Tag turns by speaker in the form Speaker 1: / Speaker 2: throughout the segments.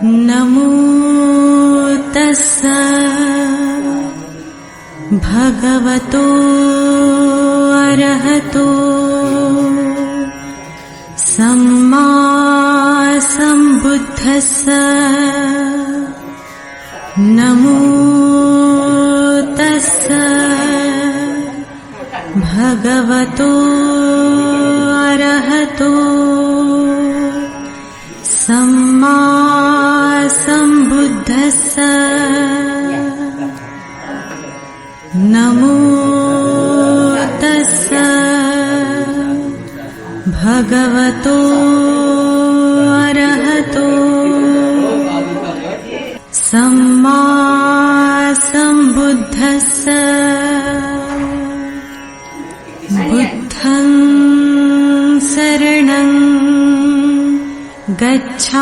Speaker 1: नमो तस्सै भगवतो अरहतो सम्मा सम्बुद्धस्सै। नमो तस्सै भगवतो अरहतो सम्मा सम्बुद्धस्सै। नमो तस्सै भगवतो अरहतो सम्मा सम्बुद्धस्सै। बुद्धं शरणं गच्छामि,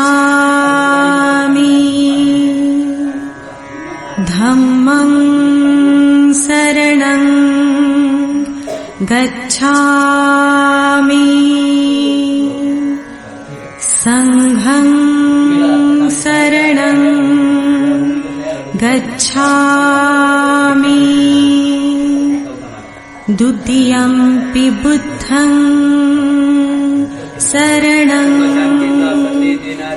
Speaker 1: धम्मं शरणं गच्छामि, संघं शरणं गच्छामि, द्वितीयंपि बुद्धं शरणं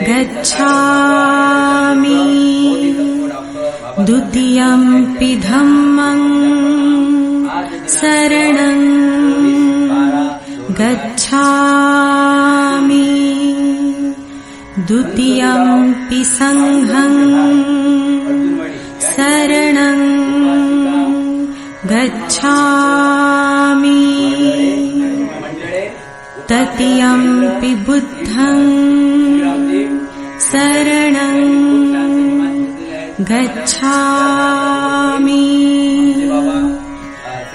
Speaker 1: गच्छामि, द्वितीयंपि धम्मं शरणं गच्छामि, द्वितीयंपि संघं शरणं गच्छामि, तृतीयंपि बुद्धं शरणं गच्छामि,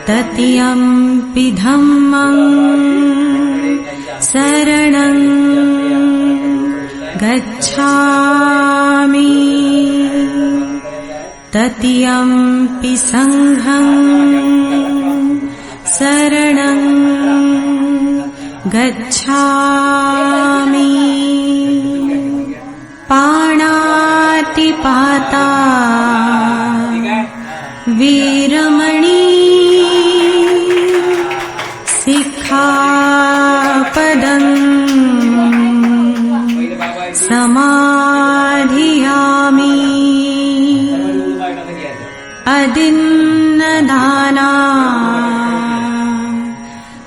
Speaker 1: तृतीयंपि धम्मं शरणं गच्छामि, तृतीयंपि संघं शरणं गच्छामि। पाणातिपाता वीरमणि सिक्खापदं समाधियामि, अदिन्नदाना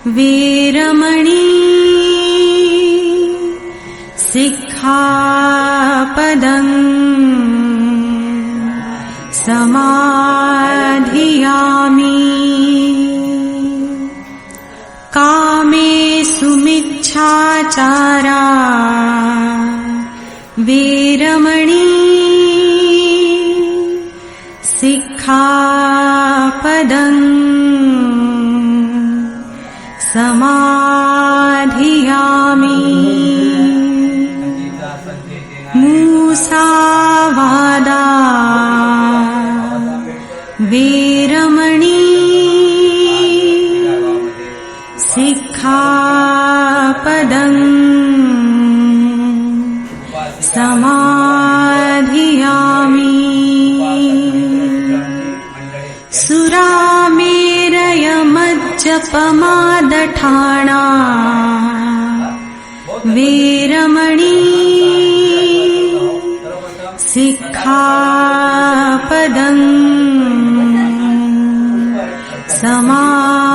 Speaker 1: वीरमणि सिक्खापदं समाधियामि। कामेषु मिच्छाचारा वीरमणि सिक्खापदं समाधियामि। मूसावादा वीरमणि सिक्खापदं समाधियामि। सुरामेरयमज्जपमादठाणा वीरमणि सिक्खापदं समाधियामि।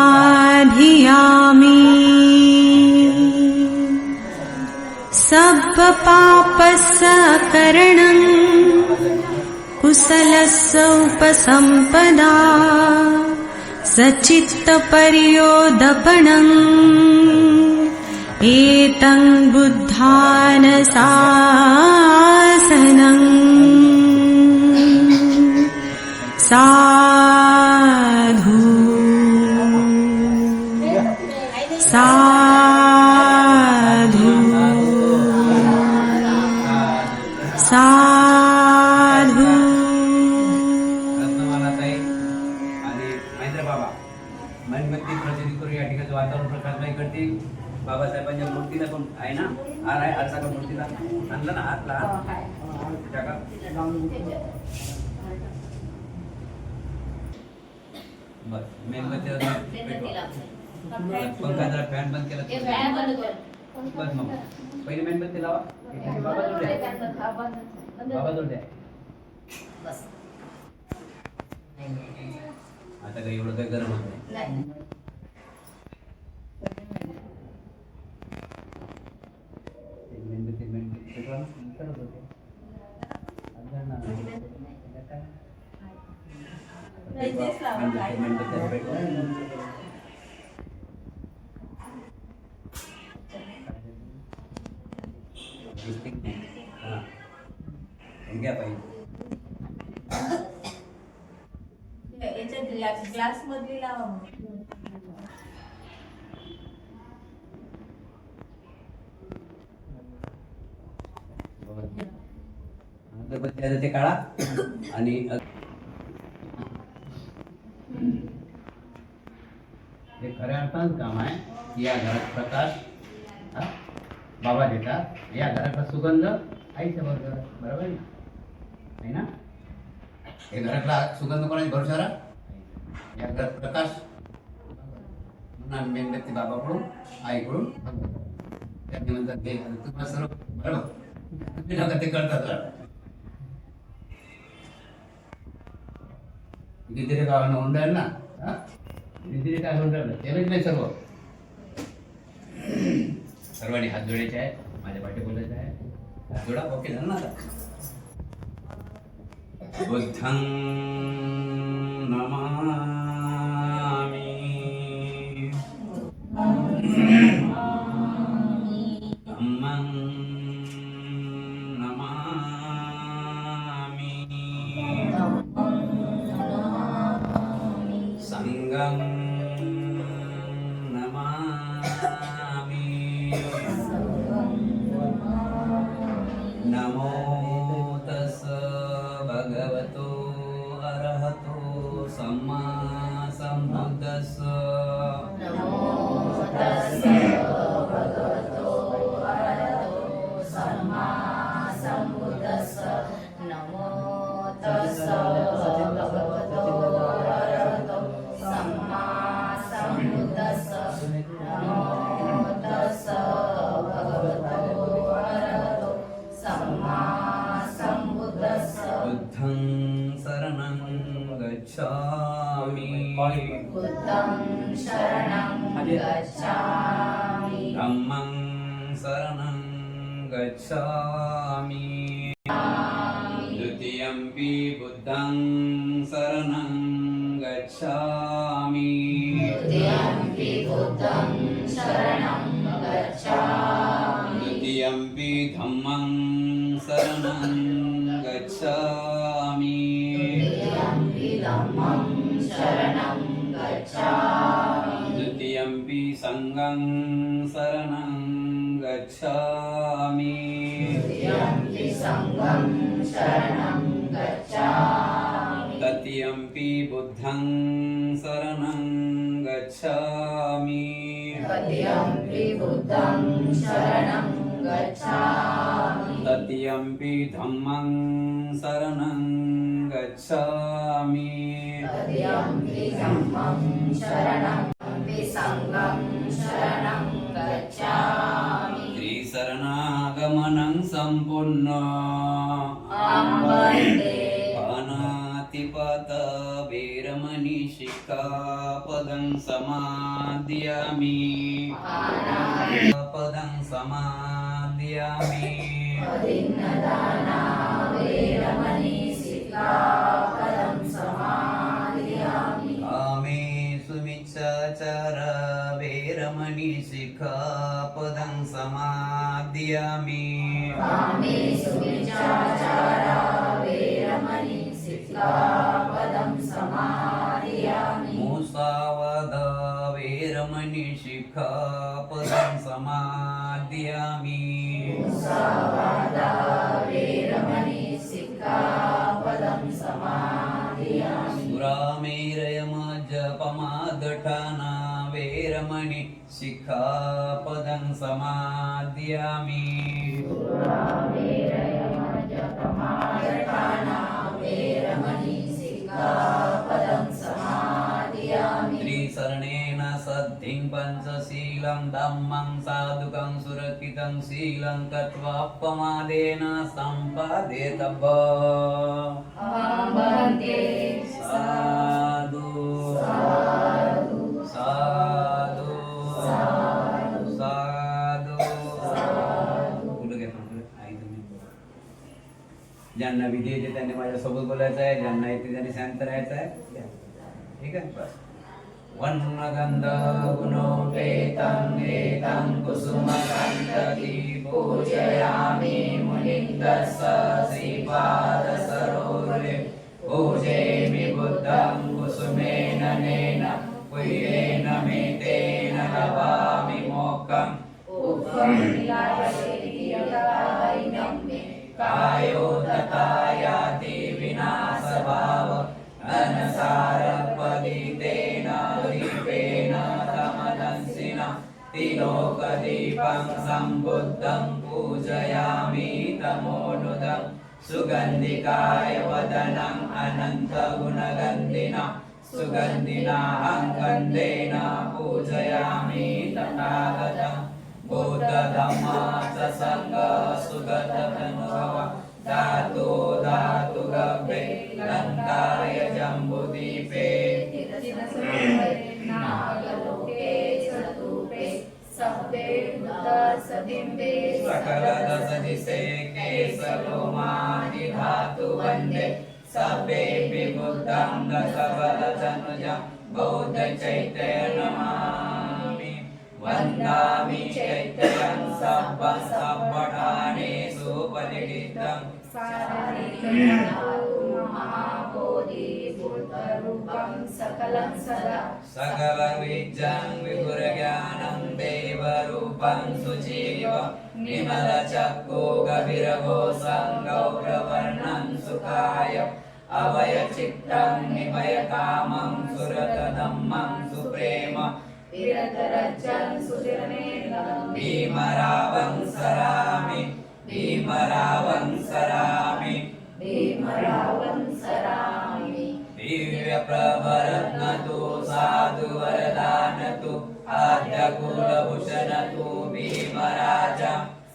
Speaker 1: सब्बपापस्सकरणं कुशलस्य उपसम्पदा, सचित्तपर्योदपणम् एतं बुद्धानुशासनम्। साधु साधु साधु।
Speaker 2: मेणबत्ती प्रज्वलित करू. या ठिकाणी वातावरण प्रकाशमय करते. बाबासाहेबांच्या मूर्तीला पण आहे ना, हार आहे, हार टाका मूर्तीला. आणलं ना हातला. टाका. बस मेणबत्तीला पेटवा. पंखा जरा फॅन बंद केला तर- बस मग पहिली मेणबत्ती लावा. बाबा जोड द्या. बाबा जोड द्या. आता काही एवढं काही गरम होत नाही. मेणबत्ती पेटवा ना. करत होते. मेणबत्ती पेटवा. हां घ्या पाहिजे.
Speaker 3: ग्लास मधली लावा मग.
Speaker 2: अगरबत्ती आता ते काढा आणि हे खऱ्या अर्थानं काम आहे की या घरात प्रकाश हा, बाबा देतात. या घराचा सुगंध आईच्या बरोबर बरोबर आहे ना. हे घरातला सुगंध कोणाच्या भरोशावर आहे? या घरात प्रकाश म्हणून मेणबत्ती बाबाकडून आईकडून त्यांनी म्हणतात ते तुम्हाला सर्व बरोबर तुम्ही लोक ते करतात. कितीतरी गावांना होऊन राहील ना. हा कितीतरी काय होऊन राहिलं त्यालाच नाही सर्व. सर्वांनी हात जोडायचे आहे. माझ्या पाठी बोलायचं आहे. हात जोडा. ओके झालं ना आता. बुद्धं नमामि. धम्मं नमामि. संघं नमामि. नमो तस्स भगवतो अरहतो सम्मा सम्बुद्धस्स. बुद्धं शरणं गच्छामि. धम्मं शरणं गच्छामि. द्वितीयंपि बुद्धं शरणं गच्छामि. द्वितीयंपि धम्मं शरणं गच्छामि. द्वितीयंपि संघं शरणं गच्छामि. तृतीयंपि बुद्धं शरणं गच्छामि. तृतीयंपि धम्मं शरणं गच्छामि. त्रिशरणागमनं सम्पूर्ण पाणातिपात वीरमणि शिक्खापदं समादयामि. पदं समादयामि. कामेषु मिच्छाचार वीरमणि शिक्खापदं समादयामि. मुसावाद वीरमणि शिक्खापदं समादयामि. सुरामेरयमजपमादठाना वीरमणि शिक्खापदं समादयामि. शीलं धम्मं साधुकं सुरक्षितं शीलं तत्त्वा अपमादेन सम्पादेतव्यम् साधु साधु साधु साधु बोलू घ्या आई तुम्ही ज्यांना विधी येते त्यांनी माझ्यासोबत बोलायचं आहे, ज्यांना येते त्यांनी शांत राहायचं आहे. ठीक आहे बस. वन्नगंध गुणोपेतं एतं कुसुमकान्तति पूजयामि मुनिन्दस्स श्रीपादसरोवरे पूजयामि बुद्धं कुसुमेन नेन पुय्येन मेतेन लभामि मोक्षम् कायो तथा याति विनाशभाव अनसारपदितेन दीपेन तमदंसिना तिलोकदीपं सम्बुद्धं पूजयामि तमोनुदं सुगन्धिकाय वदनम् अनन्तगुणगन्धिना सुगन्धिनाहं गन्धेन पूजयामि तथागतं बुद्धधम्मसङ्घ सुगतमनुभव धातु धातु गव्ये लङ्काय जम्बुदीपे सकलदशदिशे केशलोमादि धातु वन्दे सभ्येऽपि बुद्धं दशबलतनुजं बौद्धचैतन्यं नमामि वन्दामि चैत्यं सब्बं सब्बठानेषु परिणितं सकलविज्जं विपुरज्ञानं देवरूपं सुजीव निमलचक्षु गभीरघोषं गौरवर्णं सुखाय अभयचित्तं निभयकामं सुरतधम्मं सुप्रेम भीमरावं सरामि भीमरावं सरामि दिव्यप्रभरत्नतु साधु वरदानतु आद्यकुलभूषणतु भीमराजा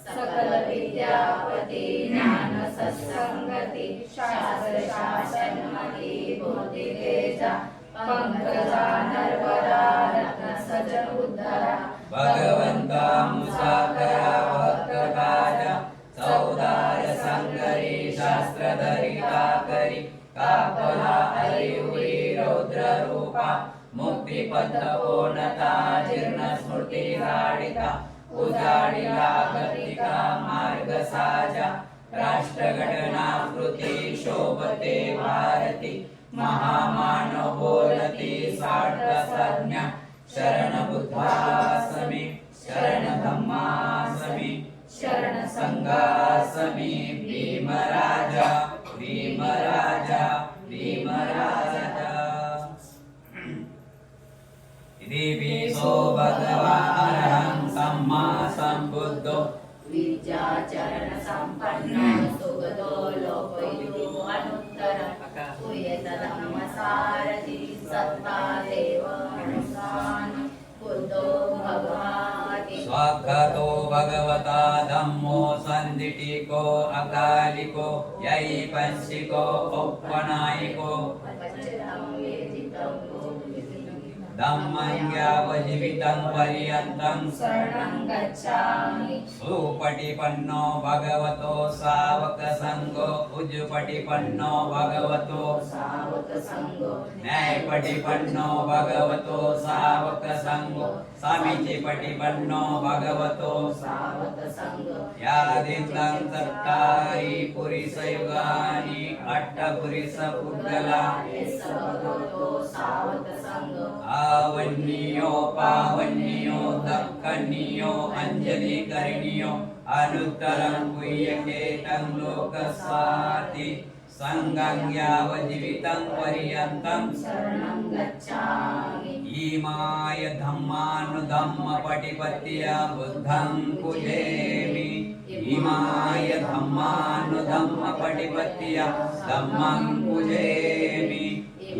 Speaker 3: सकल विद्यापति ज्ञान सत्संगति शास्त्र शासन मति बुद्धि तेजा पंकजा नर्मदा रत्न सजन उद्धरा
Speaker 2: भगवंता मुसाकरा वक्रकाजा चौदार संगरी शास्त्रधरिता करी कापला हरिउरी रौद्र रूपा मुक्तिपथपोनता जीर्ण स्मृती गाडिता उजाडिला गतिका मार्ग साजा राष्ट्रघटना कृती शोभते भारती महामानव बोलती सार्थ संज्ञा शरण बुद्धासमी शरण धम्मासमी शरण संघासमी भीमराजा भीमराजा भीमराजा दिविसो भगवान् सम्मा सम्बुद्धो
Speaker 3: विद्याचरण संपन्न सुगतो लोकयो अनुत्तर उयत धम्म सारथि सत्ता देव अनुसान् बुद्धो भगवाति
Speaker 2: स्वागतो भगवता धम्मो सन्दिटिको अकालिको यैपंसिको औपनायिको धम्मं यावज्जीवितं पर्यन्तं
Speaker 3: शरणं गच्छामि
Speaker 2: सुपटिपन्नो भगवतो सावक संघो उजुपटिपन्नो भगवतो
Speaker 3: सावक संघो
Speaker 2: न्यायपटिपन्नो भगवतो सावक संघो समीचीपटिपन्नो भगवतो
Speaker 3: सावक संघो
Speaker 2: यादिन्दं चत्तारि पुरुषयुगानि अष्टपुरुष पुद्गला
Speaker 3: भगवतो सावक संघो
Speaker 2: आवन्यो पावन्यो दक्खन्यो अंजलि करणीयो अनुत्तरं पुय्यते तं लोकस्वाति संगं यावज्जीवितं पर्यन्तं
Speaker 3: शरणं गच्छामि
Speaker 2: इमाय धम्मानुधम्मपटिपत्य बुद्धं पूजयामि इमाय धम्मानुधम्मपटिपत्य धम्मं पूजयामि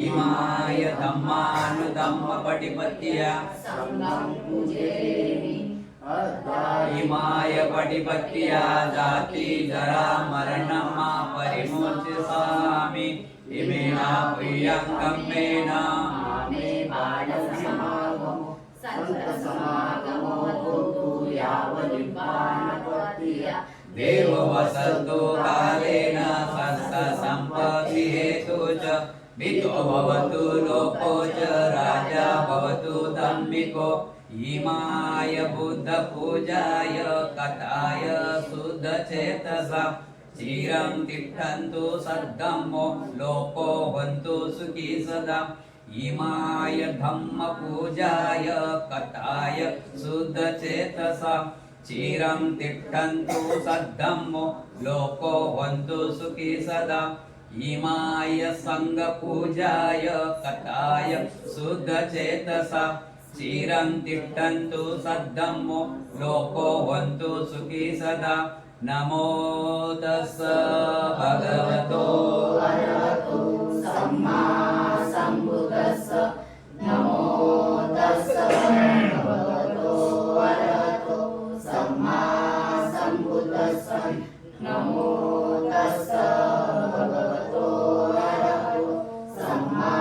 Speaker 4: इमाय धम्मानुधम्मपटिपत्या
Speaker 3: संगं पूजयामि
Speaker 4: इमाय पटिपत्या जाति जरा मरणमा परिमोचयामि इमेना प्रियङ्गमेन
Speaker 3: मे बालसमागमो सन्तसमागमो भूतु यावनिब्बानपत्या
Speaker 4: देववसतो कालेन सत्सम्पत्तिहेतु च वितो भवतु लोको च राजा भवतु धम्मिको इमाय बुद्धपूजाय कथाय शुद्धचेतसा चिरं तिष्ठन्तु सद्धम्मो लोको हन्तु सुखी सदा इमाय धम्मपूजाय कथाय शुद्धचेतसा चिरं तिष्ठन्तु सद्धम्मो लोको हन्तु सुखी सदा इमाय संघपूजाय कथाय शुद्धचेतसा चिरं तिष्ठन्तु सद्धम्मो लोको हन्तु सुखी सदा नमो तस्स भगवतो
Speaker 3: अरहतो सम्मा सम्बुद्धस्स नमो तस्स भगवतो अरहतो सम्मा सम्बुद्धस्स नमो तस्स भगवतो अरहतो सम्मा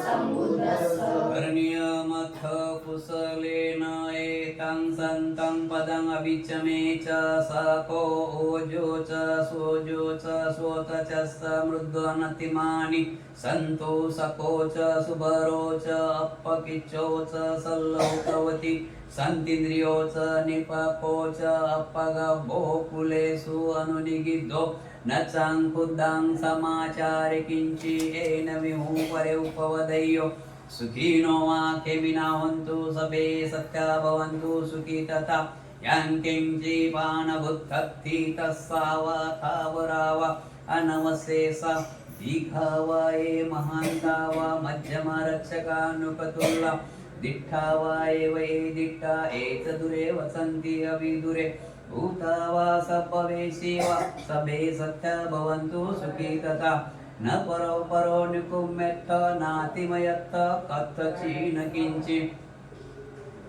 Speaker 3: सम्बुद्धस्स
Speaker 4: कर्ण्यमथ कुशलेन एतं सन्तं पदम् अविचमे च सको ओजो च सोजो च स्वोत च समृद्धनतिमानि सन्तो सको च सुभरो च अपकिचो च सल्लौकवति सन्तीन्द्रियो च निपको च अपगभो कुलेषु अनुनिगिद्धो न चाङ्कुदां समाचारे किञ्चि येन विहु परे उपवदय्यो सुखिनो वा केमिना हन्तु सबे सत्या भवन्तु सुखी तथा यङ्किञ्चिपानबुद्धत्ति तस्सावतावराव अनवशेषा दीघा वा ये महान्ता वा मध्यमरक्षकानुपतुल्ला दिट्ठा वा एव ये दिट्ठा एतदुरे वसन्ति अविदुरे भूता वा सभवेशी वा सबे सत्या भवन्तु सुखी तथा न परो परो निकुम्यत्थ नातिमयत्थ कथचीन किञ्चित्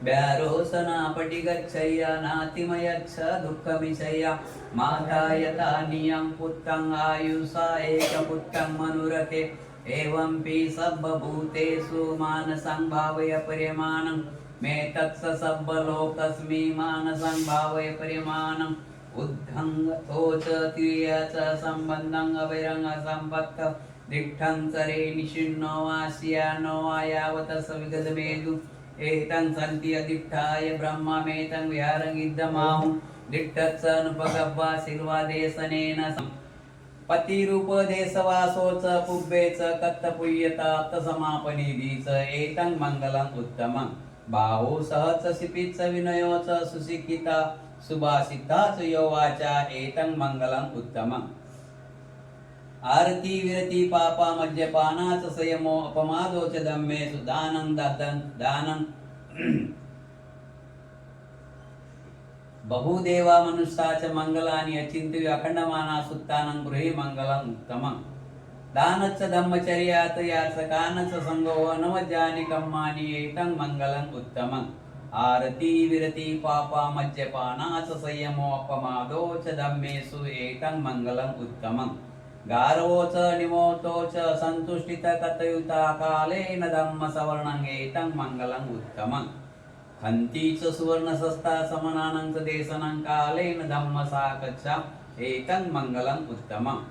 Speaker 4: ब्यारोसना पटिगच्छय्य नातिमयच्छ दुःखमिशय्य माता यथा नियं पुत्रं आयुषा एकपुत्रं मनुरथे एवंपि सर्वभूतेषु मानसं भावय परिमाणं मे तत्स सर्वलोकस्मि मानसं भावय परिमाणम् उद्धंगतो च त्रिय च सम्बन्धं अविरंग सम्पत्त दिष्ठं सरे निशिन्नो वास्यानो यावत सविगतमेदु एतं सन्ति अदिष्ठाय ब्रह्ममेतं विहारगिद्धमाहु दिष्ठत्स अनुपगव्वा सिल्वादेशनेन पतिरूपदेशवासो च पुब्बे च कत्तपुय्यता समापनिधि च एतं मङ्गलम् उत्तमं बाहो सहच सिपित्स विनयो च सुशिक्षिता सुभाषिता च योवाचा एतं मङ्गलम् उत्तमम् आरती विरति पापा मद्यपाना च संयमो अपमादो च दम्मेषु दानं दानं बहुदेवा मनुष्या च मङ्गलानि अचिन्त्य अखण्डमाना सुत्तानं गृहे मङ्गलम् उत्तमम् दानच्च धम्मचर्यात् याचकानच्च संगो अनवजानि कम्मानि एतं मङ्गलम् उत्तमम् आरती विरति पापा मद्यपाना च संयमो अपमादो च धम्मेषु एतं मङ्गलम् उत्तमम् गारवो च निमोतो च सन्तुष्टित कथयुता कालेन धम्मसवर्णं एतं मङ्गलम् उत्तमम् हन्ति च सुवर्णसस्ता समनानं च देशनं कालेन धम्मसाकच्छ एतं मङ्गलम् उत्तमम्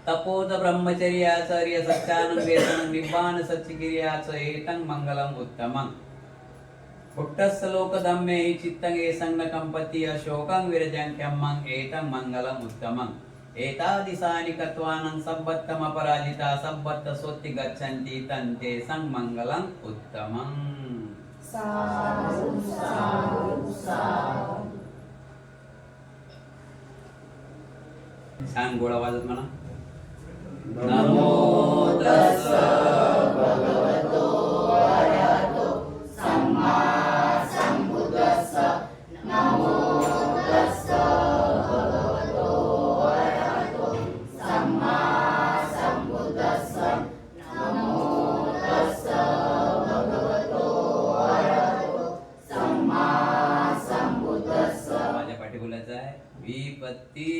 Speaker 4: तपोद ब्रह्मचर्याचर्य सत्यानं वेदनं निब्बान सच्चिकिर्या च एतं मङ्गलम् उत्तमम् पुट्टस्य लोकधम्मे चित्तंगे संगकम्पति अशोकं विरजङ्क्यम्मं एतं मङ्गलम् उत्तमम् एतादिशानि कत्वानं सब्बत्तमपराजिता सब्बत्त सोत्ति गच्छन्ति तन्ते संमङ्गलम् उत्तमम्
Speaker 3: साधु साधु साधु
Speaker 4: छान गोड आवाजात म्हणा
Speaker 3: नमो तस्स भगवतो अरहतो सम्मा सम्बुद्धस्स नमो तस्स भगवतो अरहतो सम्मा सम्बुद्धस्स
Speaker 4: काय विपत्ती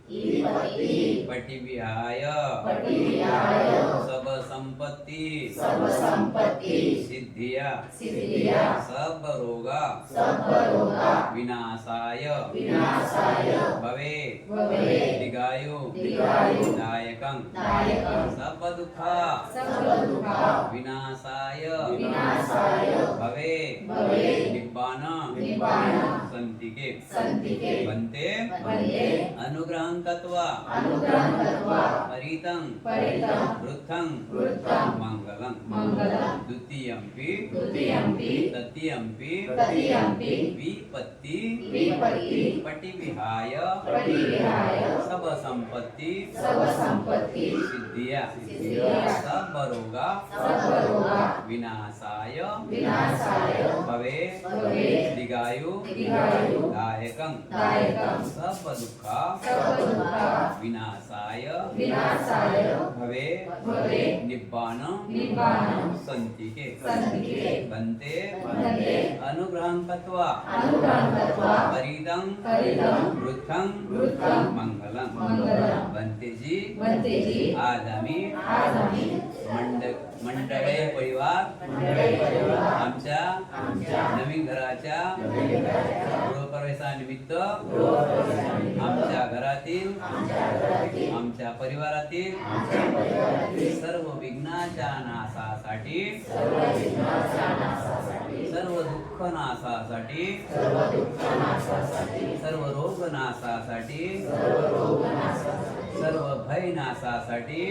Speaker 3: विपत्ति
Speaker 4: पटिविहाय
Speaker 3: पटिविहाय
Speaker 4: सब संपत्ति
Speaker 3: सब संपत्ति
Speaker 4: सिद्धिया
Speaker 3: सिद्धिया
Speaker 4: सब रोगा
Speaker 3: सब रोगा
Speaker 4: विनाशाय
Speaker 3: विनाशाय
Speaker 4: भवे
Speaker 3: भवे
Speaker 4: दीर्घायु
Speaker 3: दीर्घायु
Speaker 4: दायकं
Speaker 3: दायकं
Speaker 4: सब दुःखा
Speaker 3: सब दुःखा
Speaker 4: विनाशाय
Speaker 3: विनाशाय
Speaker 4: भवे
Speaker 3: भवे
Speaker 4: निब्बान
Speaker 3: निब्बान
Speaker 4: संतिके
Speaker 3: संतिके
Speaker 4: बन्ते
Speaker 3: वन्दे
Speaker 4: अनुग्रहं कृत्वा
Speaker 3: अनुग्रहं कृत्वा
Speaker 4: परितं
Speaker 3: परितं
Speaker 4: वृद्धं
Speaker 3: वृद्धं
Speaker 4: मङ्गलं
Speaker 3: मङ्गलं
Speaker 4: द्वितीयंपि
Speaker 3: द्वितीयंपि
Speaker 4: तृतीयंपि
Speaker 3: तृतीयंपि
Speaker 4: विपत्ति
Speaker 3: विपत्ति
Speaker 4: पटिविहाय
Speaker 3: पटिविहाय
Speaker 4: सब संपत्ति
Speaker 3: सब संपत्ति
Speaker 4: सिद्धिया
Speaker 3: सिद्धिया
Speaker 4: सब रोगा
Speaker 3: सब रोगा
Speaker 4: विनाशाय
Speaker 3: विनाशाय
Speaker 4: भवे
Speaker 3: भवे
Speaker 4: दीर्घायु
Speaker 3: दीर्घायु
Speaker 4: दायकं
Speaker 3: दायकं
Speaker 4: सब दुःखा
Speaker 3: सब दुःखा
Speaker 4: विनाशाय
Speaker 3: विनाशाय
Speaker 4: भवे
Speaker 3: भवे
Speaker 4: निब्बान
Speaker 3: निब्बानं
Speaker 4: संतिके
Speaker 3: संतिके
Speaker 4: बन्ते
Speaker 3: वन्दे
Speaker 4: अनुग्रहं कृत्वा
Speaker 3: अनुग्रहं कृत्वा
Speaker 4: परितं
Speaker 3: परितं
Speaker 4: वृद्धं
Speaker 3: वृद्धं
Speaker 4: मङ्गलं
Speaker 3: मङ्गलं
Speaker 4: बन्तेजी
Speaker 3: वन्तेजी
Speaker 4: आज आम्ही मंडळे परिवार आमच्या नवीन घराच्या गृहप्रवेशानिमित्त आमच्या घरातील आमच्या परिवारातील सर्व विघ्नाच्या नाशासाठी सर्व दुःख नाशासाठी सर्व रोग नाशासाठी सर्व भय नाशासाठी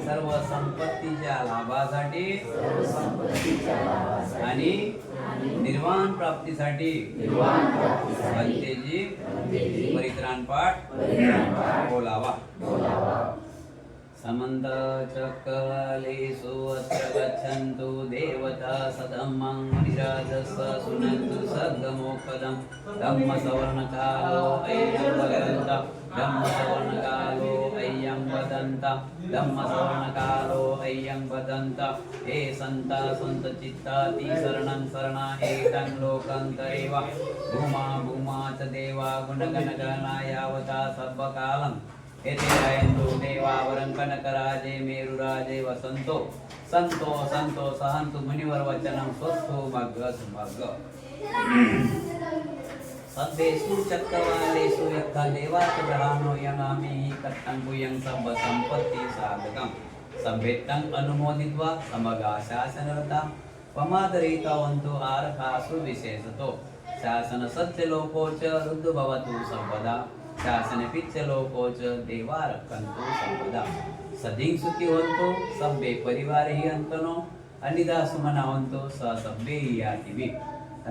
Speaker 4: सर्व संपत्तीच्या लाभासाठी आणि निर्वाण प्राप्तीसाठी बंतेजी परित्राण पाठ बोलावा समन्त चक्कलेषु अत्र गच्छन्तु देवता सदमं मुनिराजस्व सुनन्तु सद्गमोपदं धम्मसवर्णकालो अय्यं वदन्त धम्मसवर्णकालो अय्यं वदन्त धम्मसवर्णकालो अय्यं वदन्त हे सन्ता सन्तचित्ताति शरणं शरणाहेतं लोकन्तरेव भूमा भूमा च देवा गुणगणगणायावता सर्वकालम् एते गायन्तु देवावरं कनकराजे मेरुराजे वसन्तो सन्तो सन्तो सहन्तु मुनिवर वचनं स्वस्तु मग्ग सद्देषु चक्रवालेषु यथा देवाच ग्रहाणो यमामि कथं भूयं सब सम्पत्ति साधकं सभ्येत्तं अनुमोदित्वा समगा शासनरता पमादरहितवन्तो आर्हासु विशेषतो शासन सत्यलोको च रुद्ध भवतु सर्वदा शासन पिच्चलोकोच देवा रक्षन्तु सर्वदा सदिं सुखी होन्तो सभ्ये परिवारे हि अन्तनो अनिदा सुमनावन्तो स सभ्ये हि यातिवि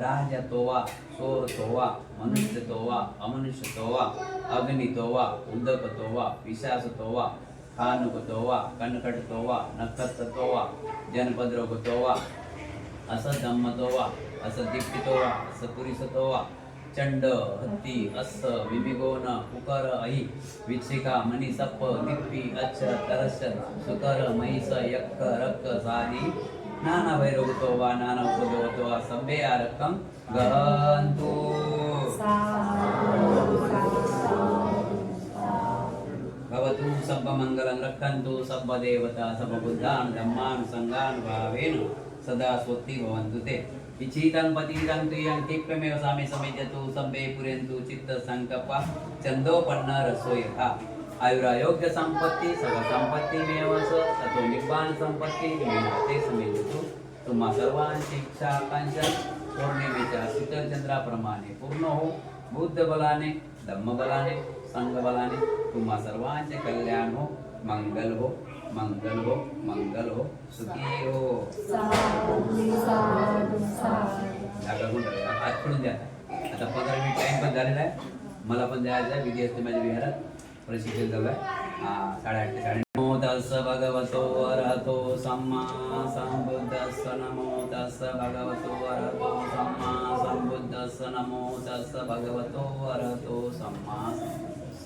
Speaker 4: राजतो वा चोरतो वा मनुष्यतो वा अमनुष्यतो वा अग्नितो वा उदकतो वा पिशाचतो वा खानुकतो वा कनकटतो वा नक्षत्रतो वा जनपदरोगतो वा असधम्मतो वा असदीप्तितो वा असपुरिसतो वा चंड हत्ती अस विमिगोन कुकर अहि विच्छिका मणि सप्प दिप्पी अच्छ तरस सुकर महिष यक्क रक्त साधी नाना भैरवतो वा नाना उपद्रवतो वा सभ्ये आरकं गहन्तु भवतु सब मंगलं रक्षन्तु सब देवता सब बुद्धान् धम्मान् संघान् भावेन सदा स्वस्ति भवन्तु ते इच्छितं पतितं तुयं क्षिप्रमेव सामे समेजतु सभ्ये पुरन्तु चित्त संकल्पा चंदोपन्न रसो यथा आयुरायोग्य संपत्ती सर्व संपत्तीमेव स ततो निब्बाण संपत्ती विनाते समेजतु तुम्हा सर्वांची इच्छा आकांक्षा पौर्णिमेच्या शीतल चंद्राप्रमाणे पूर्ण हो बुद्ध बलाने धम्म बलाने संघ बलाने तुम्हा सर्वांचे कल्याण हो मंगल हो मंगल हो मंगल हो सुखी हो आठवडून द्या आता 15 मिनिट टाइम पण झालेला आहे मला पण जायचं आहे विधी असते माझ्या विहारात प्रशिक्षण चालू आहे 8:30 ते 9:30 नमो तस्स भगवतो अरहतो सम्मा संबुद्धस्स नमो तस्स भगवतो अरहतो सम्मा संबुद्धस्स नमो तस्स भगवतो अरहतो सम्मा संबुद्धस्स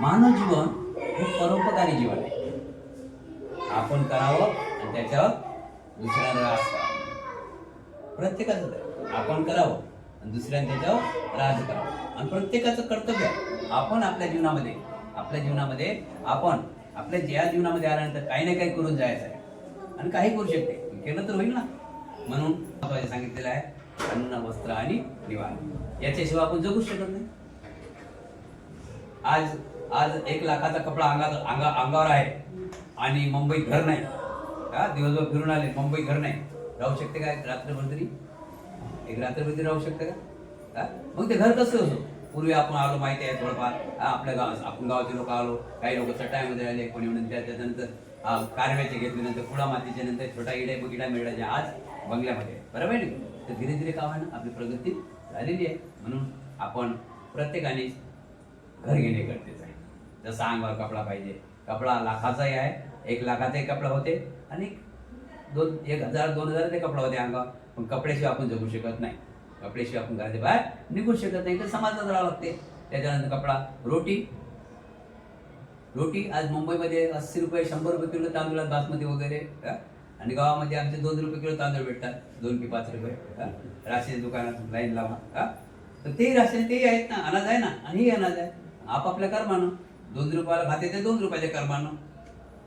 Speaker 4: मानव जीवन हे परोपकारी जीवन आहे आपण करावं आणि त्याच्यावर दुसऱ्यांना रास करावं प्रत्येकाचं आपण करावं आणि दुसऱ्याने त्याच्यावर राज करावं. आणि प्रत्येकाचं कर्तव्य आहे. आपण आपल्या जीवनामध्ये आपण आपल्या ज्या जीवनामध्ये आल्यानंतर काही ना काही करून जायचं आहे आणि काही करू शकते, केलं तर होईल ना. म्हणून महत्त्वाचे सांगितलेलं आहे अन्न, वस्त्र आणि निवारा. याच्याशिवाय आपण जगूच शकत नाही. आज 1 लाखाचा कपडा अंगावर आहे आणि मुंबईत घर नाही, दिवसभर फिरून आले, मुंबईत घर नाही, राहू शकते का रात्रभर तरी? एक रात्रभर तरी राहू शकते का? मग ते घर कसं असो? पूर्वी आपण आलो माहिती आहे थोडंफार, आपल्या आपण गावाचे लोक आलो, काही लोक चटाईमध्ये आले, कोणी म्हणून त्याच्यानंतर कारव्याचे घेतले, नंतर कुडा मातीच्या नंतर छोटा इडा मिळायचे, आज बंगल्यामध्ये. बरोबर आहे. तर धीरे धीरे का ना आपली प्रगती झालेली आहे. म्हणून आपण प्रत्येकाने घर घेणे गरजेचं आहे. जसा अंगावर कपडा पाहिजे, कपडा लाखाचाही आहे, 1 लाखाचाही कपडा होते आणि 1,000-2,000चे कपडा होते अंगावर. पण कपड्याशिवाय आपण जगू शकत नाही. कपड्याशिवाय आपण घराच्या बाहेर निघू शकत नाही. तर समाजात राहावं लागते. त्याच्यानंतर कपडा, रोटी आज मुंबईमध्ये 80 रुपये 100 रुपये किलो तांदूळ बासमती वगैरे, आणि गावामध्ये आमचे 2 रुपये किलो तांदूळ भेटतात, 2 की 5 रुपये. राशन दुकानात लाईन लावा. तर ते राशन तेही आहेत ना, अनाज आहे ना, आणि हे अनाज आहे. आपापल्या कर्मानं 2 रुपयाला खाते ते 2 रुपयाच्या कर्मानं,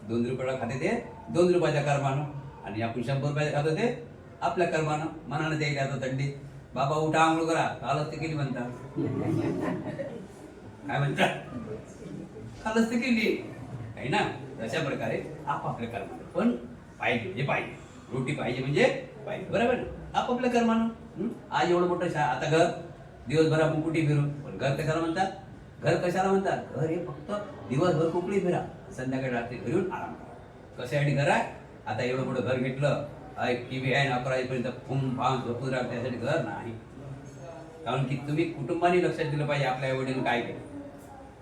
Speaker 4: 2 रुपयाला खाते ते 2 रुपयाच्या कर्मानं, आणि आपण 100 रुपयाचे खातो ते आपल्या कर्मानं. मनानं ते आता थंडी, बाबा उठा आंघोळ करा, कालच ते केली म्हणतात. काय म्हणतात? कालच ते केली आहे ना. तशा प्रकारे आपापल्या कर्मानं पण पाहिजे रोटी पाहिजे म्हणजे पाहिजे. बरोबर ना? आपापल्या कर्मानं. आज एवढं मोठं आता घर, दिवसभर आपण कुठे फिरू, पण घर कशाला म्हणतात? घर हे फक्त दिवसभर कुठे फिरा, संध्याकाळी रात्री घरी येऊन आराम करा. कशासाठी घर आहे? आता एवढं मोठं घर घेतलं, टीव्ही आहे, 11 वाजेपर्यंत फुम फाम झोपून राहा, त्यासाठी घर नाही. कारण की तुम्ही कुटुंबाने लक्षात दिलं पाहिजे आपल्या आईवडिलांनी काय केलं,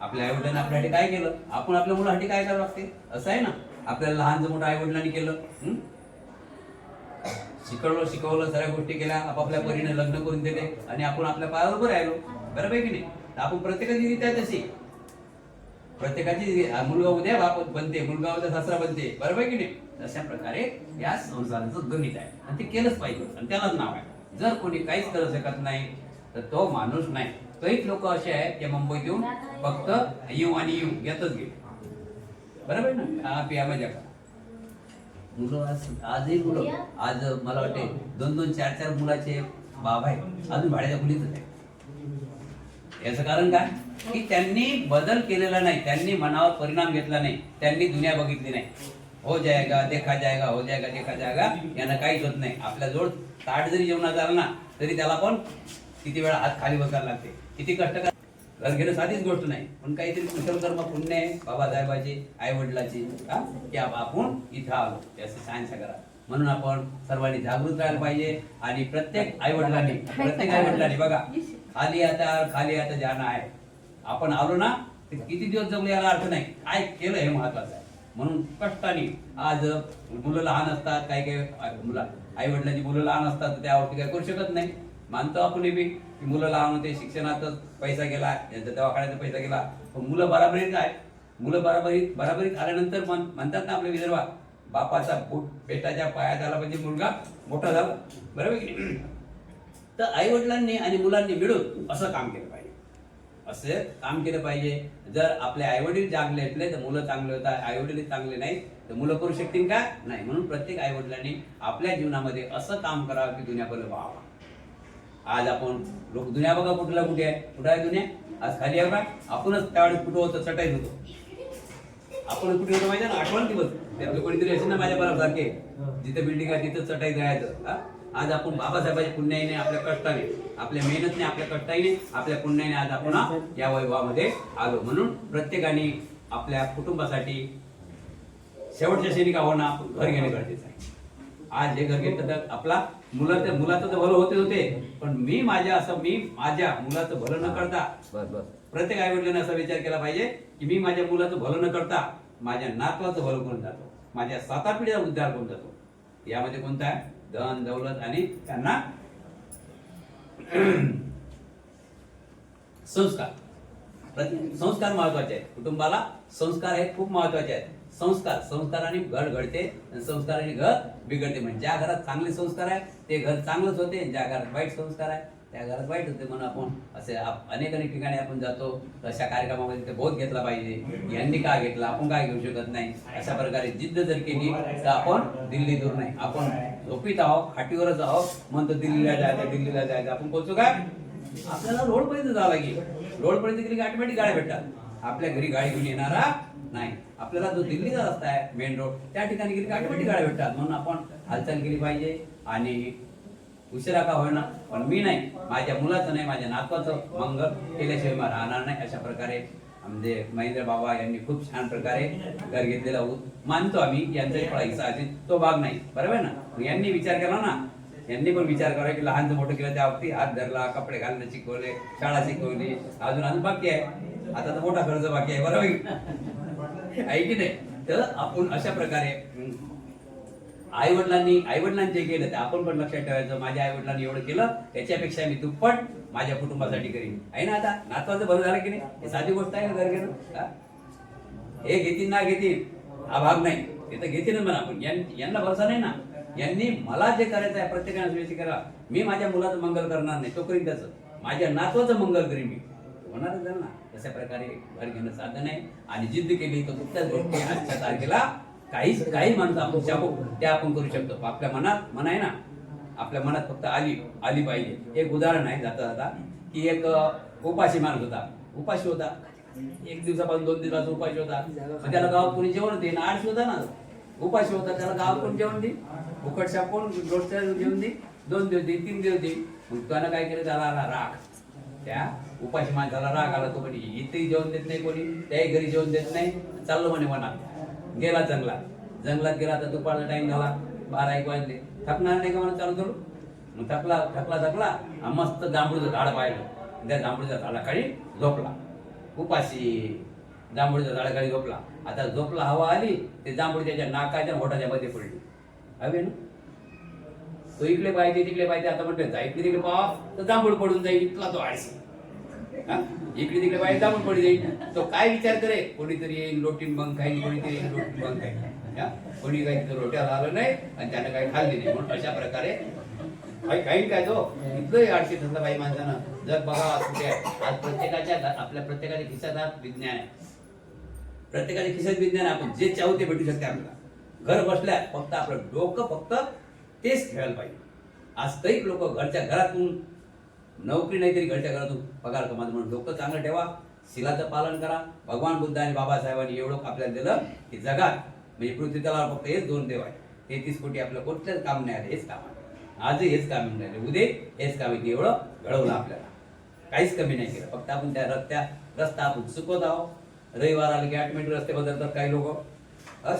Speaker 4: आपल्या आईवडिलांनी आपल्यासाठी काय केलं, आपण आपल्या मुलासाठी काय करावं लागते. असं आहे ना, आपल्याला लहानचं मोठं आईवडिलांनी केलं, शिकवलं, सगळ्या गोष्टी केल्या, आपापल्या परीने लग्न करून दिले, आणि आपण आपल्या पायावर उभं राहिलो. बरोबर आहे की नाही? तर आपण प्रत्येकाची रीत आहे तशी, प्रत्येकाची मुलगा उद्या बाप बनते, मुलगा उद्या सासरा बनते. बरोबर आहे की नाही? अशा प्रकारे या संसाराचं गणित आहे, आणि ते केलंच पाहिजे, आणि त्यालाच नाव आहे. जर कोणी काहीच करू शकत नाही तर तो माणूस नाही. काही लोक असे आहेत की मुंबईत येऊन फक्त येऊ आणि येऊ घेतच गेले. बरोबर ना? हा पिया मजा का मुलं आजही मुलं, आज मला वाटते 2-2, 4-4 मुलाचे बाबा आहेत, अजून भाड्याच्या मुलीच आहे. याचं कारण काय? की त्यांनी बदल केलेला नाही, त्यांनी मनावर परिणाम घेतला नाही, त्यांनी दुनिया बघितली नाही. हो जाएगा देखा जाएगा, हो जाएगा देखा जाएगा, यांना काहीच होत नाही. आपल्या जोड ताट जरी जेवणाचा आला ना तरी त्याला पण किती वेळा हात खाली बसायला लागते, किती कष्ट कर. घर घेणं साधीच गोष्ट नाही, पण काहीतरी कुशल कर्म पुण्य आहे बाबासाहेबाची, आई वडिलाची, की आपण इथं आलो त्याचं सायन्स करा. म्हणून आपण सर्वांनी जागृत राहायला पाहिजे. आणि प्रत्येक आई वडिलांनी बघा, खाली आता जाणं आहे. आपण आलो ना, किती दिवस जगलो याला अर्थ नाही, काय केलं हे महत्वाचं आहे. म्हणून कष्टाने, आज मुलं लहान असतात, काही मुलं आई वडिलांची मुलं लहान असतात, त्यावरती काय करू शकत नाही. मानतो आपण बी की मुलं लहान होते, शिक्षणातच पैसा गेला, यांचा दवाखान्याचा पैसा गेला, पण मुलं बराबरीत आहे. मुलं बराबरीत आल्यानंतर म्हणतात ना आपल्या विदर्भात, बापाचा बूट बेटाच्या पायात आला म्हणजे मुलगा मोठा झाला. बरोबर की नाही? तर आई वडिलांनी आणि मुलांनी मिळून असं काम केलं पाहिजे. जर आपले आई वडील चांगले असले तर मुलं चांगले होतात, आई वडील चांगले नाही तर मुलं करू शकतील का? नाही. म्हणून प्रत्येक आई वडिलांनी आपल्या जीवनामध्ये असं काम करावं की दुनिया बरं व्हावं. आज आपण लोक दुनिया बघा कुठे आहे दुनिया, आज खाली आहे का? आपणच त्यावेळेस कुठं होतं, चटाईत होतो. आपण कुठे होतो माहिती आहे ना, आठवण दिवस त्यातलं कोणीतरी असेल ना माझ्या बरोबर सारखे, जिथे बिल्डिंग आहे तिथं चटाईत राहायचं. आज आपण बाबासाहेबांच्या पुण्याईने, आपल्या कष्टाने, आपल्या मेहनतने, आपल्या कष्टाने, आपल्या पुण्याने आज आपण या वैभवामध्ये आलो. म्हणून प्रत्येकाने आपल्या कुटुंबासाठी शेवटच्या क्षणी का होणार घर घेणे गरजेचं आहे. आज हे घर घेतलं तर आपला मुलाचं तर भलं होते, पण मी माझ्या मुलाचं भलं न करता, प्रत्येक आई वडिलांनी असा विचार केला पाहिजे की मी माझ्या मुलाचं भलं न करता माझ्या नातवाचं भलं करून जातो, माझ्या 7 पिढीचा उद्धार करून जातो. यामध्ये कोणता आहे? धन दौलत आणि त्यांना संस्कार महत्वाचे आहेत. कुटुंबाला संस्कार हे खूप महत्वाचे आहेत. संस्काराने घर घडते, संस्काराने घर बिघडते. म्हणजे ज्या घरात चांगले संस्कार आहे ते घर चांगलंच होते, ज्या घरात वाईट संस्कार आहे त्या घरात वाईट होते म्हणून आपण असे अनेक ठिकाणी आपण जातो अशा कार्यक्रमामध्ये ते बोध घेतला पाहिजे. यांनी का घेतला, आपण काय घेऊ शकत नाही. अशा प्रकारे जिद्द जर केली तर आपण दिल्ली दूर नाही. आपण झोपीत आहोत, खाटीवरच आहोत, म्हणतो दिल्लीला जायचं. आपण पोहोचू काय, आपल्याला रोडपर्यंत जावं लागेल. रोडपर्यंत गेली की ऑटोमॅटिक गाड्या भेटतात. आपल्या घरी गाडी घेऊन येणारा नाही. आपल्याला जो दिल्लीचा रस्ता आहे मेन रोड, त्या ठिकाणी गेली की ऑटोमॅटिक गाड्या भेटतात. म्हणून आपण हालचाल केली पाहिजे. आणि उशिरा का होईना, पण मी नाही, माझ्या मुलाचं नाही, माझ्या नातवाचं मंगल केल्याशिवाय मला राहणार नाही. अशा प्रकारे म्हणजे महेंद्र बाबा यांनी खूप छान प्रकारे घर घेतलेला मानतो आम्ही. यांचाही थोडा हिस्सा असेल, तो भाग नाही, बरोबर ना. यांनी विचार केला ना, यांनी पण विचार करा की लहानचं मोठं केलं त्या बाबतीत हात धरला, कपडे घालणं शिकवले, शाळा शिकवली, अजून बाकी आहे. आता तर मोठा खर्च बाकी आहे, बरोबर आहे की नाही. तर आपण अशा प्रकारे आईवडिलांचे केलं तर आपण पण लक्षात ठेवायचं, माझ्या आईवडिलांनी एवढं केलं त्याच्यापेक्षा मी दुप्पट माझ्या कुटुंबासाठी करीन. आहे ना. आता नातवाचं बरं झालं की नाही, हे साधी गोष्ट आहे ना. घर घेणं हे घेतील ना घेतील हा भाग नाही, ते तर घेतीलच म्हणा. आपण यांना भरोसा नाही ना. यांनी मला जे करायचं आहे प्रत्येकाने स्वीकार करा. मी माझ्या मुलाचं मंगल करणार नाही, तो करीन त्याचं. माझ्या नातवाचं मंगल करीन मी, होणारच ना. तशा प्रकारे घर घेणं साधन आहे. आणि जिद्द केली तर कुठल्याच गोष्टी आजच्या तारखेला काही माणसं आपण शाबू त्या आपण करू शकतो. आपल्या मनात मन आहे ना, आपल्या मनात फक्त आली पाहिजे. एक उदाहरण आहे जाता की एक उपाशी माणूस होता. उपाशी होता, 1 दिवसापासून 2 दिवसाचा उपाशी होता. मग त्याला गावात कोणी जेवण देईन, आळशी होता ना, उपाशी होता. त्याला गावात कोण जेवण देईन, फुकटशा कोण रोजच्या जेवण देईन, 2 दिवस देईन, 3 दिवस देईन. मग त्यानं काय केलं, त्याला आला राग. त्या उपाशी माणसाला राग आला. तो म्हणे इथेही जेवण देत नाही कोणी, त्याही घरी जेवण देत नाही. चाललो म्हणे मनात. गेला जंगलात गेला. तर दुपारचा टाइम झाला, 12-1 वाजले. थकणार नाही का म्हणून चालू करू. मग थकला. मस्त जांभूळचं झाड पाहिलं. त्या जांभूळच्या झाडाखाली झोपला. उपाशी जांभूळच्या झाडाखाली झोपला. आता झोपला, हवा आली, ते जांभूळ त्याच्या नाकाच्या होठाच्या मध्ये पडली. हवे ना. तो इकडे पाहिजे तिकडे पाहिजे. आता म्हणतो जाईल तिकडे पाहा तर जांभूळ पडून जाईल. इथला तो आळशी. इकडे तिकडे पाहिजे जांभूळ पडून जाईल. तो काय विचार करे, कोणीतरी येईल लोटीन बंग खाईल, कोणीतरी येईल लोटीन बंग खाईल. कोणी काही तिथं रोट्याला आलं नाही आणि त्यानं काही खाल्ली नाही. म्हणून अशा प्रकारे काही काय तो इथलंही आळशी धंदा बाई माणसानं जग बघा कुठे आहे. आज आपल्या प्रत्येकाच्या खिशात विज्ञान आहे. प्रत्येकाच्या खिशात विज्ञान आहे. आपण जे चाहू ते भेटू शकते आपल्याला. घर बसल्या फक्त आपलं डोकं फक्त तेच खेळायला पाहिजे. आज काही लोक घरच्या घरातून नोकरी नाही तरी घरच्या घरातून पगार कमावतात. म्हणून डोकं चांगलं ठेवा, शिलाचं पालन करा. भगवान बुद्ध आणि बाबासाहेबांनी एवढं आपल्याला दिलं की जगात म्हणजे पृथ्वी तलावर फक्त हेच 2 देव आहे. 33 कोटी आपलं कोणत्याच काम नाही आलं. हेच काम आहे. आजही हेच काम येऊन राहिले, उद्या हेच काम येते. एवढं घडवलं आपल्याला, काहीच कमी नाही केलं. फक्त आपण त्या रस्ता आपण चुकवत आहोत. रविवार आले की ऑटोमॅटिक रस्ते बदलतात काही लोक.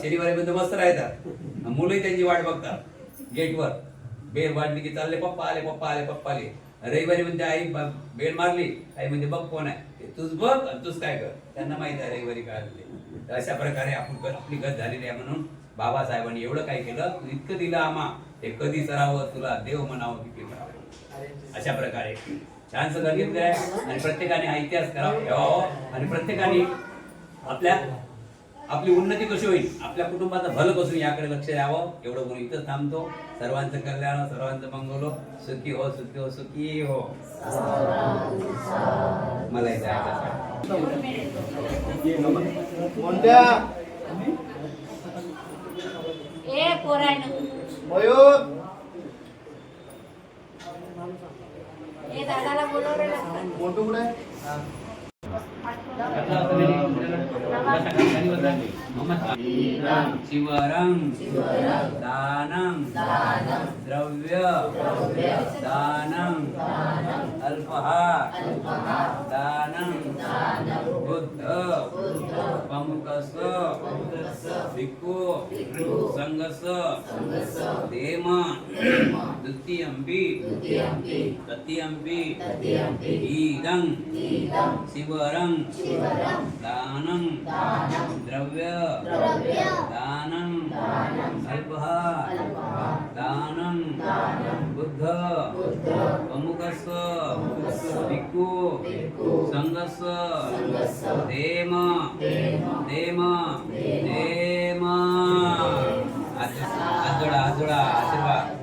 Speaker 4: शनिवारी मस्त राहतात. मुलंही त्यांची वाट बघतात गेटवर. बेल वाढली की चालले पप्पा आले. रविवारी म्हणजे आई बेल मारली, आई म्हणजे बघ कोण आहे, तूच बघ आणि तूच काय कर. त्यांना माहित आहे रविवारी काय होते. अशा प्रकारे आपण आपली गत झालेली आहे. म्हणून बाबासाहेबांनी एवढं काय केलं, तू इतकं दिलं आम्हा, हे कधी सरावं, तुला देव म्हणावं किती करावं. अशा प्रकारे छानसं घर घेतलं आहे. आणि प्रत्येकाने हा इतिहास ठेवावा. आणि प्रत्येकाने आपली उन्नती कशी होईल, आपल्या कुटुंबाचं भलं कसं याकडे लक्ष द्यावं. एवढं म्हणून इथं थांबतो. सर्वांचं कल्याण, सर्वांचं मंगल हो. सुखी हो. मला जायचं.
Speaker 3: दादाला बोलवलं
Speaker 4: शिवरं दानं द्रव्य दानं अल्पः दानं बुद्ध पमुकस भिक्खु संघस देम द्वितीयंपि तृतीयंपि ईदं शिवरं दानं द्रव्य दानं अल्पः दानं बुद्ध पमुकस भिक्खु संघस देम हात जोडा आशीर्वाद.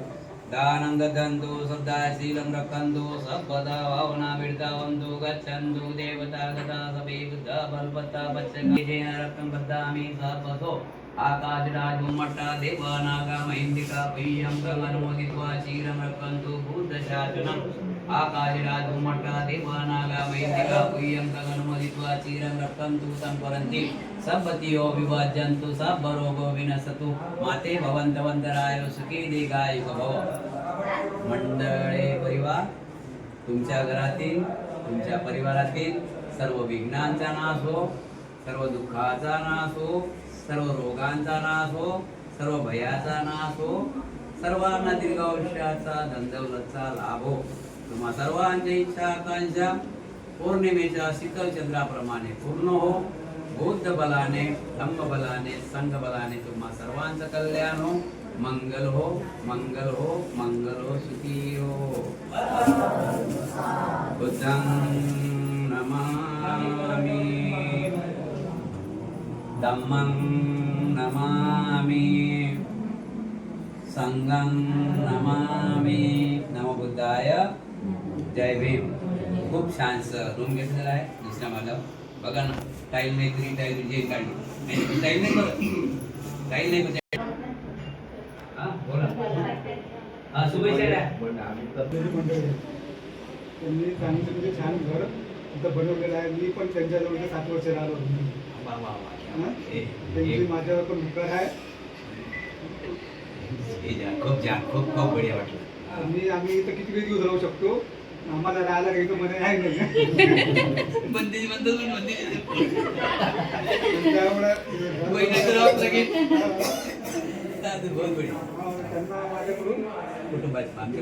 Speaker 4: दानं ददन्तु श्रद्धाशीलं रक्षन्तु सर्वदा भावना विर्दावन्तु गच्छन्तु देवता गता सभे बुद्धा बलवत्ता पच्चकेन रत्नं बद्धामि सर्वतो आकाशराजुमट्टा देवानागा महिन्दिका पय्यं गगनमोदित्वा क्षीरं रक्षन्तु बुद्धशासनम् आकाशराजुमट्टा देवानागा महिन्दिका पय्यं गगनमोदित्वा क्षीरं रक्षन्तु संपरन्ति सबतियो विभाज्यन्तु सबरोगो विनशतु माते भवन्तवन्तराय सुखी दीर्घायुः भव मंडळे परिवार तुमच्या घरातील तुमच्या परिवारातील सर्व विघ्नांचा नाश हो सर्व दुःखाचा नाश हो सर्व रोगांचा नाश हो सर्व भयाचा नाश हो सर्वांना दीर्घ आयुष्याचा धनदौलतचा लाभ हो तुम्हा सर्वांच्या इच्छा आकांक्षा पौर्णिमेच्या शीतल चंद्राप्रमाणे पूर्ण हो बौद्ध बलाने धम्म बलाने संघ बलाने तुम्हा सर्वांचं कल्याण हो मंगल हो मंगल हो मंगल हो सुखी हो बुद्धं नमामि धम्मं नमामि संघं नमामि नमो बुद्धाय जय भीम खूप छानसं रूम घेतलेला आहे दुसऱ्या मला बघा ना टाईल नाही तरी टाईल जे काढली टाईल नाही बरं टाईल नाही बघा हा बोला हा शुभेच्छा द्या
Speaker 5: त्यांनी सांगितलं म्हणजे छान घर इथं बनवलेलं आहे मी पण त्यांच्याजवळ 7 वर्ष राहिलो
Speaker 4: वा वा वा
Speaker 5: त्यांची माझ्यावर पण उपकार आहे
Speaker 4: खूप खूप बढिया वाटलं
Speaker 5: आम्ही इथं किती दिवस राहू शकतो आम्हाला राहायला काही तर मध्ये आहे नाही
Speaker 4: बंदेजी म्हणतात पण बंदेजी
Speaker 5: त्यामुळे
Speaker 4: बहुत बढिया
Speaker 5: त्यांना माझ्याकडून
Speaker 4: आमच्या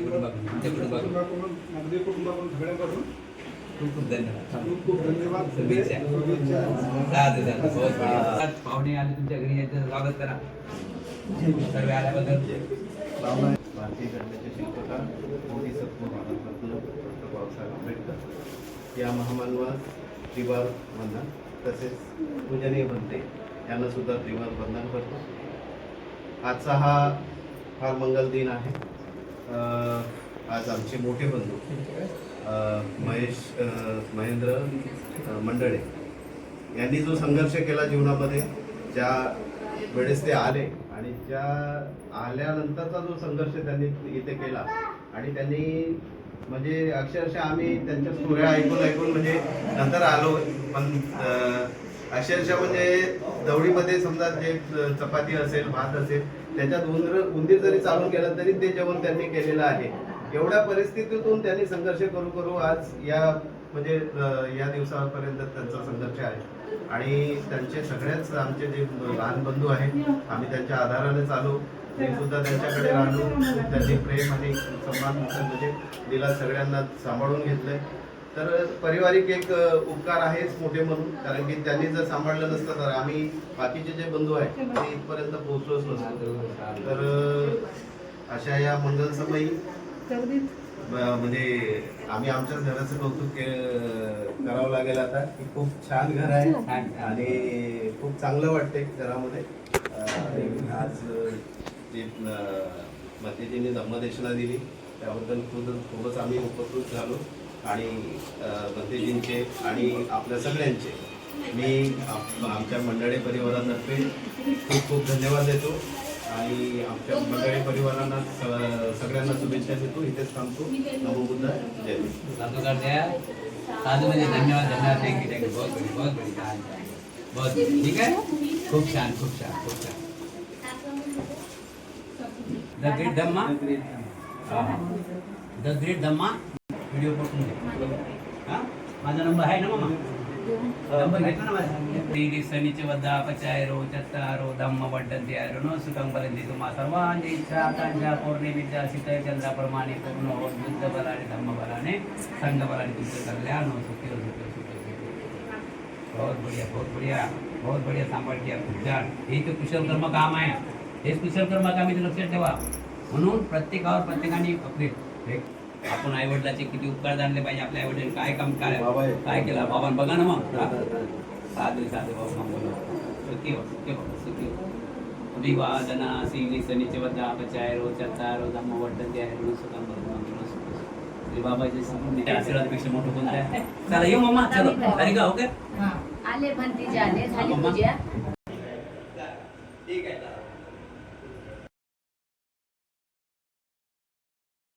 Speaker 4: कुटुंबाकडून
Speaker 5: अगदी कुटुंबाकडून सगळ्यांकडून
Speaker 4: खूप खूप धन्यवाद
Speaker 5: खूप धन्यवाद
Speaker 4: शुभेच्छा
Speaker 5: शुभेच्छा
Speaker 4: बहुत बढिया पाहुणे आले तुमच्या घरी याचं स्वागत करा सर्व आल्याबद्दल
Speaker 6: भारतीय घटनेचे शिल्पकार मोदी सद्गुरू भारतरत्न डॉक्टर बाबासाहेब आंबेडकर या महामानवास त्रिवार वंदन तसेच पूजनीय बनते यांना सुद्धा त्रिवार वंदन करतो. आजचा हा फार मंगल दिन आहे. आज आमचे मोठे बंधू महेंद्र मंडळे यांनी जो संघर्ष केला जीवनामध्ये, ज्या वेळेस ते आले आणि ज्या आल्यानंतरचा जो संघर्ष त्यांनी इथे केला आणि त्यांनी म्हणजे अक्षरशः आम्ही त्यांच्या स्टोऱ्या ऐकून म्हणजे नंतर आलो, पण अक्षरशः म्हणजे दवडीमध्ये समजा जे चपाती असेल भात असेल त्याच्यात उंदीर जरी चालून गेला तरी ते जेवण त्यांनी केलेलं आहे. एवढ्या परिस्थितीतून त्यांनी संघर्ष करू आज या म्हणजे या दिवसापर्यंत त्यांचा संघर्ष आहे. आणि त्यांचे सगळ्याच आमचे जे लहान बंधू आहेत आम्ही त्यांच्या आधाराने चालू, ते सुद्धा त्यांच्याकडे राहून त्यांनी प्रेम आणि सन्मान म्हणजे दिला, सगळ्यांना सांभाळून घेतलंय. तर पारिवारिक एक उपकार आहेच मोठे म्हणून, कारण की त्यांनी जर सांभाळलं नसतं तर आम्ही बाकीचे जे बंधू आहेत ते इथपर्यंत पोहोचलोच नसतो. तर अशा या मंगलसमयी म्हणजे आम्ही आमच्याच घराचं कौतुक करावं लागेल आता, की खूप छान घर आहे आणि खूप चांगलं वाटतंय घरामध्ये. आज जे मातेजींनी धम्मदेशना दिली त्याबद्दल खूपच आम्ही उपकृत झालो. आणि भंतेजींचे आणि आपल्या सगळ्यांचे मी आमच्या मंडळी परिवारातर्फे खूप खूप धन्यवाद देतो आणि आमच्या मंडळी परिवारांना सगळ्यांना शुभेच्छा देतो. इथेच थांबतो. नमो बुद्ध जय हिंद.
Speaker 4: साधू म्हणजे धन्यवाद थँक्यू बहुत बढिया बहुत ठीक आहे. खूप छान द ग्रेट धम्मा व्हिडिओ पाठवून दे. हा माझा नंबर आहे ना मामा, नंबर घेतला ना माझा. शनीचे वद्दा पचायरो चत्तारो धम्म वड्डत्यारो नो सुखं बलंदी तुम्हा सर्वांची इच्छा आकांक्षा पौर्णिमेच्या शीतळ चंद्राप्रमाणे पूर्ण हो. बुद्ध बलाने धम्म बलाने संघ बलाने तुमचं कल्याण हो. सुखी हो. बहुत बढ़िया सांभाळ किया खूप छान. हे तर कुशल कर्म काम आहे. हेच कुशल कर्म काम इथे लक्षात ठेवा. म्हणून प्रत्येकाने आपले आपण आई वडिलाचे किती उपकार जाणले पाहिजे. आपल्या आई वडिलांनी काय काम काय केलं बाबा बघा ना मग. साधे बाबा सुखी हो. विवादना सिंगली सनीचे वदा बचाय रोजच्या तार रोजा मोवटन ते आहे रोज सुकाम श्री बाबाचे सांगून आशीर्वाद पेक्षा मोठं कोणतं आहे चला येऊ मम्मा चलो अरे का ओके
Speaker 3: आले भंती आले झाली
Speaker 4: मम्मा.
Speaker 3: पूजा
Speaker 4: ठीक आहे